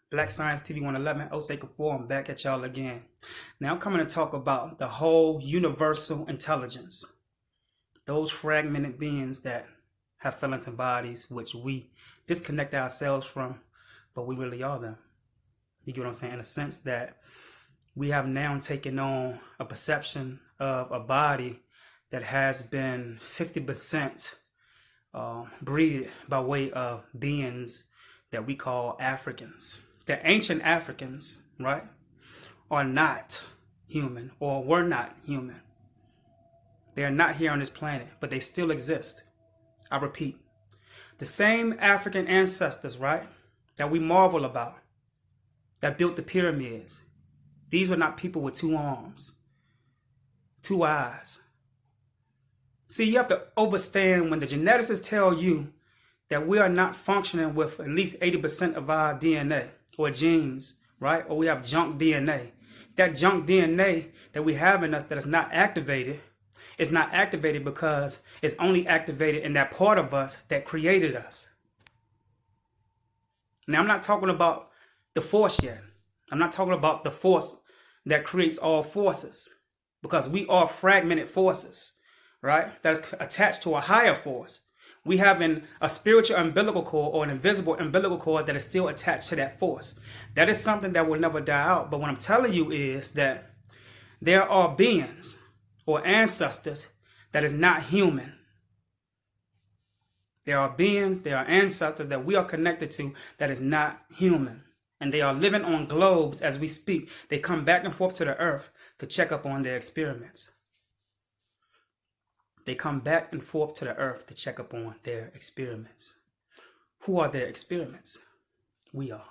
Black Science TV 111, Osei Kufuor, I'm back at y'all again. Now I'm coming to talk about the whole universal intelligence. Those fragmented beings that have feelings and bodies, which we disconnect ourselves from, but we really are them. You get what I'm saying? In a sense that we have now taken on a perception of a body that has been 50% breeded by way of beings that we call Africans. The ancient Africans, right, are not human or were not human. They are not here on this planet, but they still exist. I repeat, the same African ancestors, right, that we marvel about, that built the pyramids. These were not people with two arms, two eyes. See, you have to understand when the geneticists tell you that we are not functioning with at least 80% of our DNA or genes, right? Or we have junk DNA. That junk DNA that we have in us that is not activated is not activated because it's only activated in that part of us that created us. Now, I'm not talking about the force yet. I'm not talking about the force that creates all forces, because we are fragmented forces, right? That is attached to a higher force. We have a spiritual umbilical cord or an invisible umbilical cord that is still attached to that force. That is something that will never die out. But what I'm telling you is that there are beings or ancestors that is not human. There are beings, there are ancestors that we are connected to that is not human. And they are living on globes as we speak. They come back and forth to the earth to check up on their experiments. They come back and forth to the earth to check up on their experiments. Who are their experiments? We are.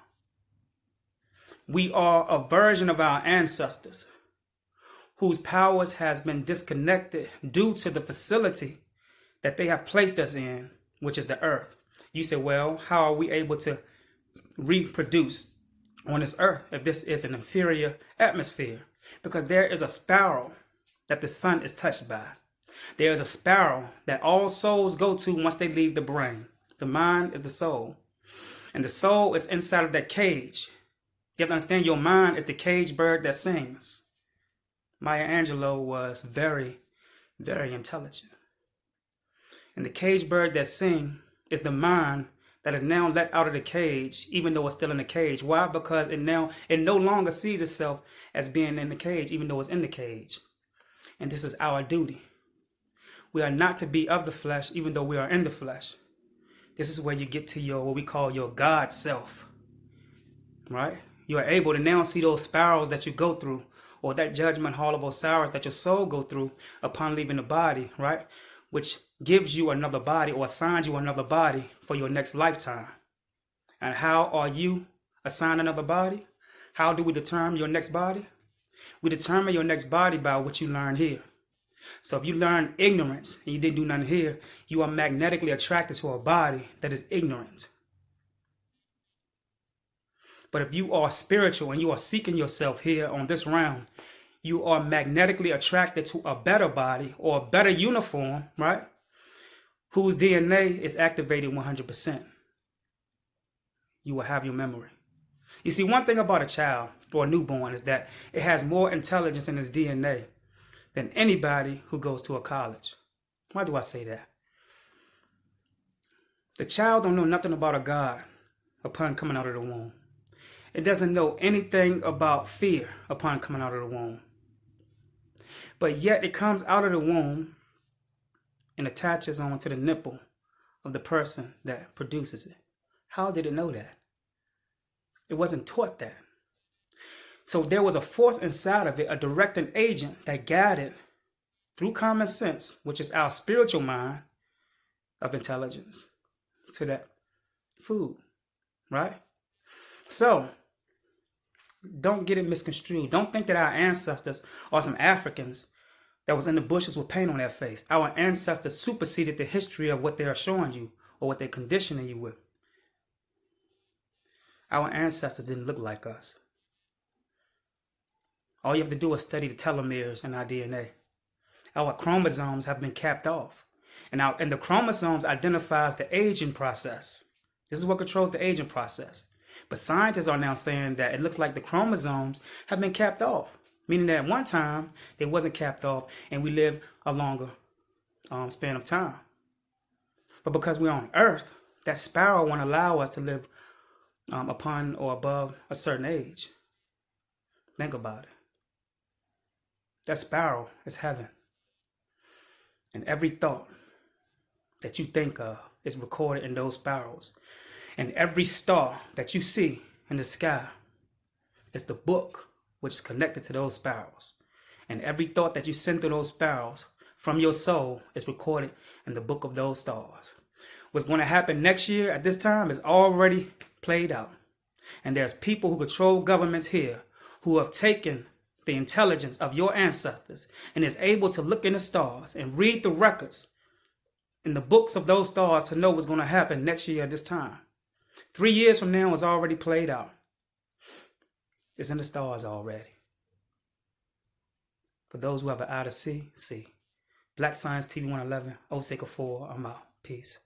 We are a version of our ancestors whose powers has been disconnected due to the facility that they have placed us in, which is the earth. You say, well, how are we able to reproduce on this earth if this is an inferior atmosphere? Because there is a spiral that the sun is touched by. There is a spiral that all souls go to once they leave the brain. The mind is the soul. And the soul is inside of that cage. You have to understand, your mind is the cage bird that sings. Maya Angelou was very, very intelligent. And the cage bird that sings is the mind that is now let out of the cage, even though it's still in the cage. Why? Because it no longer sees itself as being in the cage, even though it's in the cage. And this is our duty. We are not to be of the flesh, even though we are in the flesh. This is where you get to what we call your God self, right? You are able to now see those spirals that you go through, or that judgment hall of Osiris that your soul go through upon leaving the body, right? Which gives you another body or assigns you another body for your next lifetime. And how are you assigned another body? How do we determine your next body? We determine your next body by what you learn here. So if you learn ignorance and you didn't do nothing here, you are magnetically attracted to a body that is ignorant. But if you are spiritual and you are seeking yourself here on this realm, you are magnetically attracted to a better body or a better uniform, right? Whose DNA is activated 100%. You will have your memory. You see, one thing about a child or a newborn is that it has more intelligence in its DNA than anybody who goes to a college. Why do I say that? The child don't know nothing about a God upon coming out of the womb. It doesn't know anything about fear upon coming out of the womb. But yet it comes out of the womb and attaches onto the nipple of the person that produces it. How did it know that? It wasn't taught that. So there was a force inside of it, a directing agent that guided through common sense, which is our spiritual mind of intelligence, to that food, right? So don't get it misconstrued. Don't think that our ancestors are some Africans that was in the bushes with paint on their face. Our ancestors superseded the history of what they are showing you or what they're conditioning you with. Our ancestors didn't look like us. All you have to do is study the telomeres in our DNA. Our chromosomes have been capped off. And the chromosomes identifies the aging process. This is what controls the aging process. But scientists are now saying that it looks like the chromosomes have been capped off, meaning that at one time they wasn't capped off and we live a longer span of time. But because we're on Earth, that spiral won't allow us to live upon or above a certain age. Think about it. That spiral is heaven. And every thought that you think of is recorded in those spirals. And every star that you see in the sky is the book which is connected to those spirals. And every thought that you send through those spirals from your soul is recorded in the book of those stars. What's going to happen next year at this time is already played out. And there's people who control governments here who have taken the intelligence of your ancestors and is able to look in the stars and read the records in the books of those stars to know what's going to happen next year at this time. 3 years from now is already played out. It's in the stars already. For those who have an eye to see, see. Black Science TV 111, Osei Kufuor, I'm out. Peace.